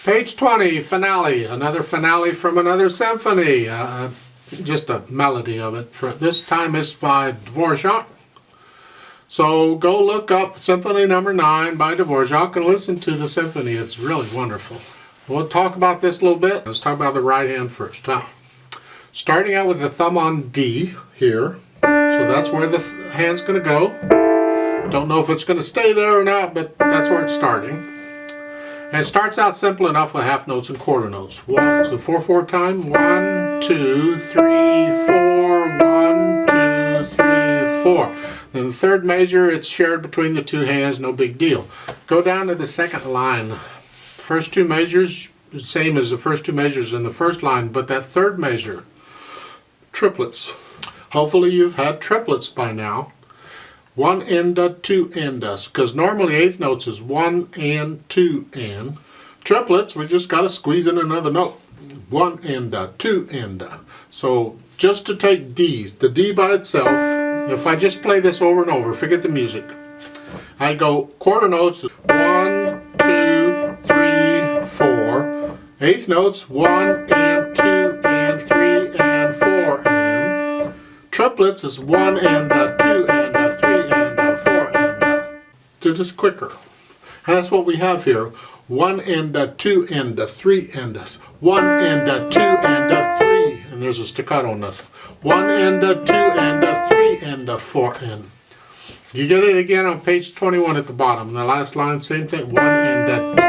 Page 20, finale. Another finale from another symphony. Just a melody of it. This time it's by Dvorák. So go look up Symphony Number 9 by Dvorák and listen to the symphony. It's really wonderful. We'll talk about this a little bit. Let's talk about the right hand first. Starting out with the thumb on D here. So that's where the hand's going to go. Don't know if it's going to stay there or not, but that's where it's starting. And it starts out simple enough with half notes and quarter notes. So 4/4 time. 1, 2, 3, 4. 1, 2, 3, 4. Then the third measure, it's shared between the two hands, no big deal. Go down to the second line. First two measures, the same as the first two measures in the first line, but that third measure, triplets. Hopefully you've had triplets by now. 1 enda, 2 endas, because normally eighth notes is 1 and 2 and. Triplets, we just got to squeeze in another note. 1 enda, 2 enda. So just to take D's, the D by itself, if I just play this over and over, forget the music. I go quarter notes, 1, 2, 3, 4. Eighth notes, 1 and 2 and 3 and 4 and. Triplets is 1 and 2 and 3 and 4 and. They're just quicker. And that's what we have here. 1 and 2 and 3 and 1 and 2 and 3. And there's a staccato on this. 1 and 2 and 3 and 4 and. You get it again on page 21 at the bottom. The last line, same thing. 1 and 2.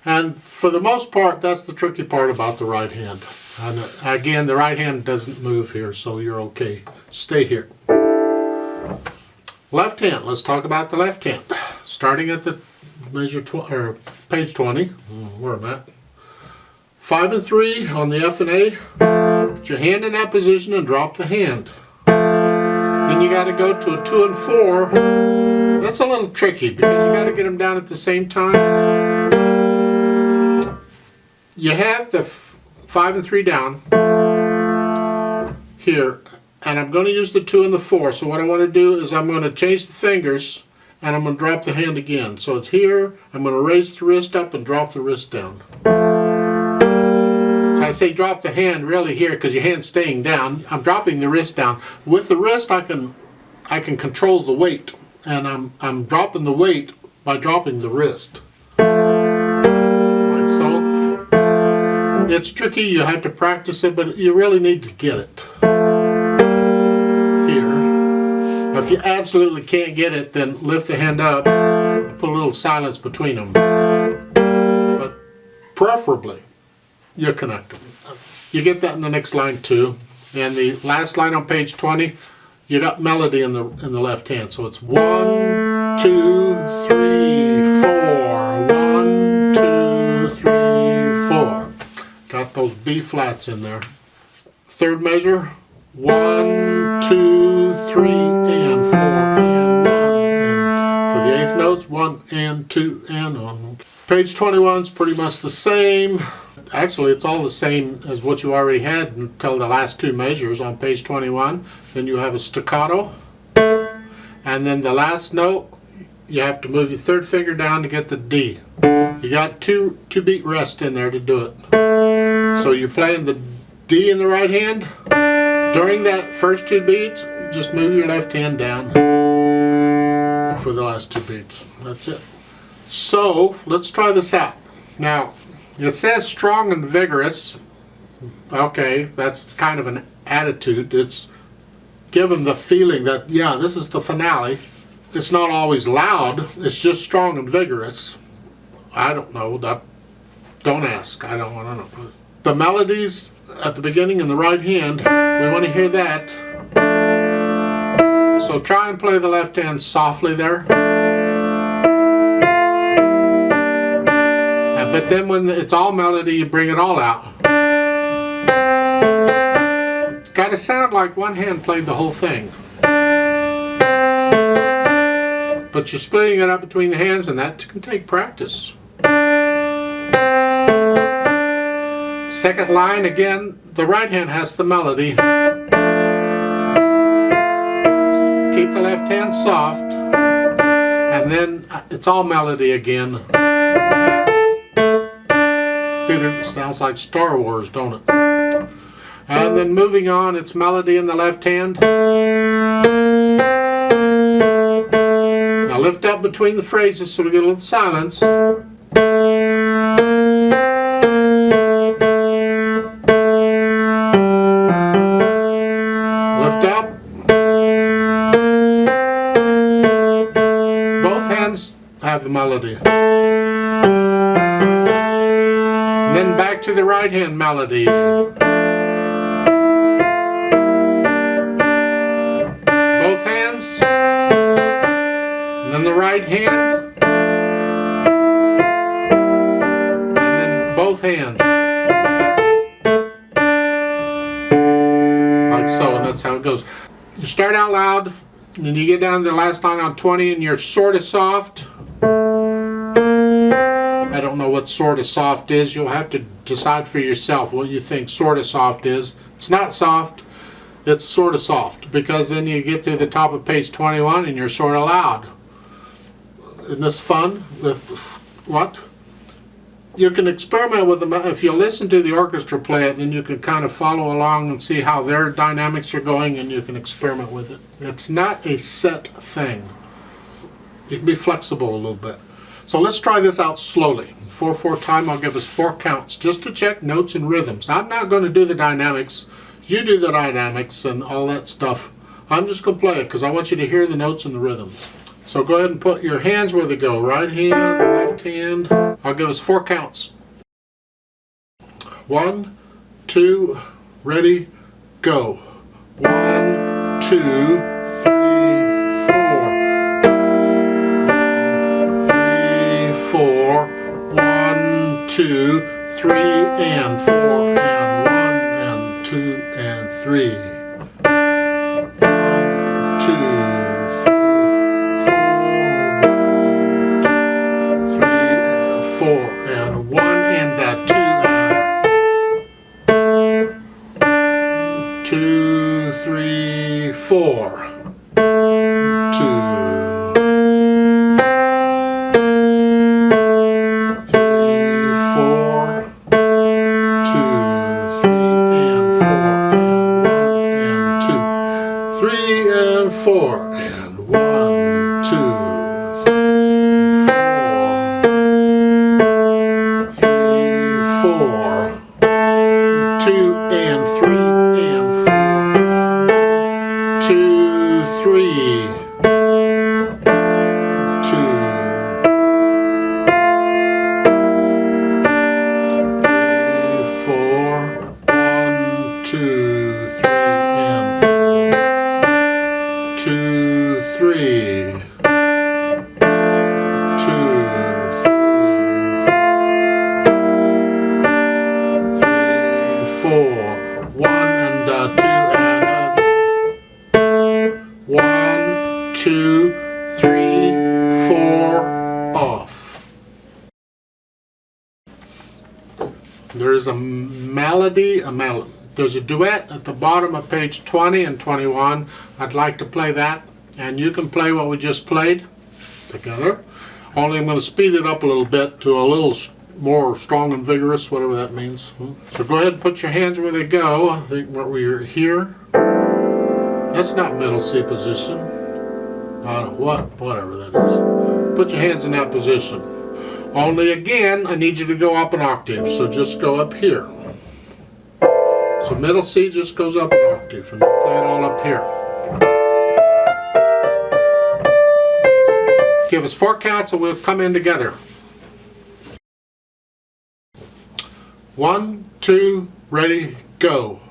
And for the most part, that's the tricky part about the right hand. And again, the right hand doesn't move here, so you're okay. Stay here. Left hand. Let's talk about the left hand. Starting at the page 20. Where am I at? 5 and 3 on the F and A. Put your hand in that position and drop the hand. Then you got to go to a 2 and 4. That's a little tricky because you got to get them down at the same time. You have the 5 and 3 down here, and I'm going to use the 2 and the 4. So what I want to do is I'm going to change the fingers and I'm going to drop the hand again. So it's here, I'm going to raise the wrist up and drop the wrist down. So I say drop the hand really here because your hand's staying down. I'm dropping the wrist down. With the wrist I can control the weight, and I'm dropping the weight by dropping the wrist. Like so. It's tricky, you have to practice it, but you really need to get it. Here. If you absolutely can't get it, then lift the hand up and put a little silence between them. But preferably, you connect them. You get that in the next line too. And the last line on page 20, you got melody in the left hand. So it's 1, 2, 3, 4. 1, 2, 3, 4. Got those B flats in there. Third measure, 1, 2, 3, and 4, and 1. And for the eighth notes, 1 and 2 and 1. Page 21 is pretty much the same. Actually, it's all the same as what you already had until the last two measures on page 21. Then you have a staccato. And then the last note, you have to move your third finger down to get the D. You got two beat rest in there to do it. So you're playing the D in the right hand. During that first two beats, just move your left hand down for the last two beats. That's it. So let's try this out. Now, it says strong and vigorous. Okay, that's kind of an attitude. It's given the feeling that, yeah, this is the finale. It's not always loud. It's just strong and vigorous. I don't know. Don't ask. I don't want to know. The melodies at the beginning in the right hand, we want to hear that. So try and play the left hand softly there. But then when it's all melody, you bring it all out. It's got to sound like one hand played the whole thing. But you're splitting it up between the hands, and that can take practice. Second line, again, the right hand has the melody. Keep the left hand soft, and then it's all melody again. Sounds like Star Wars, don't it? And then moving on, it's melody in the left hand. Now lift up between the phrases so we get a little silence. Lift up. Both hands have the melody. Then back to the right hand melody. Both hands. And then the right hand. And then both hands. Like so, and that's how it goes. You start out loud, and then you get down to the last line on 20, and you're sort of soft. I don't know what sort of soft is. You'll have to decide for yourself what you think sort of soft is. It's not soft, it's sort of soft, because then you get to the top of page 21 and you're sort of loud. Isn't this fun? What? You can experiment with them. If you listen to the orchestra play it, then you can kind of follow along and see how their dynamics are going, and you can experiment with it. It's not a set thing. You can be flexible a little bit. So let's try this out slowly. 4/4 time, I'll give us 4 counts just to check notes and rhythms. I'm not going to do the dynamics. You do the dynamics and all that stuff. I'm just going to play it because I want you to hear the notes and the rhythms. So go ahead and put your hands where they go. Right hand, left hand. I'll give us 4 counts. 1, 2, ready, go. 1, 2, 3, 4. 1, 2, 3, and 4, and 1, and 2, and 3. 1, 2, 3, 4, and 1, and 2, 3, 4. 2. 4 and 1, 2, 4, 3, 4, 2 and 3 and 4, 2, 3, 2, 3, 4, 1, 2, 3 and 2, 3, 2, 3, 4, 1 and 2 and 1, 2, 3, 4, off. There's a melody, there's a duet at the bottom of page 20 and 21. I'd like to play that, and you can play what we just played together. Only I'm going to speed it up a little bit to a little more strong and vigorous, whatever that means. So go ahead and put your hands where they go. I think we're here. That's not middle C position. Whatever that is. Put your hands in that position. Only again, I need you to go up an octave, so just go up here. So middle C just goes up an octave, and play it all up here. Give us 4 counts and we'll come in together. 1, 2, ready, go.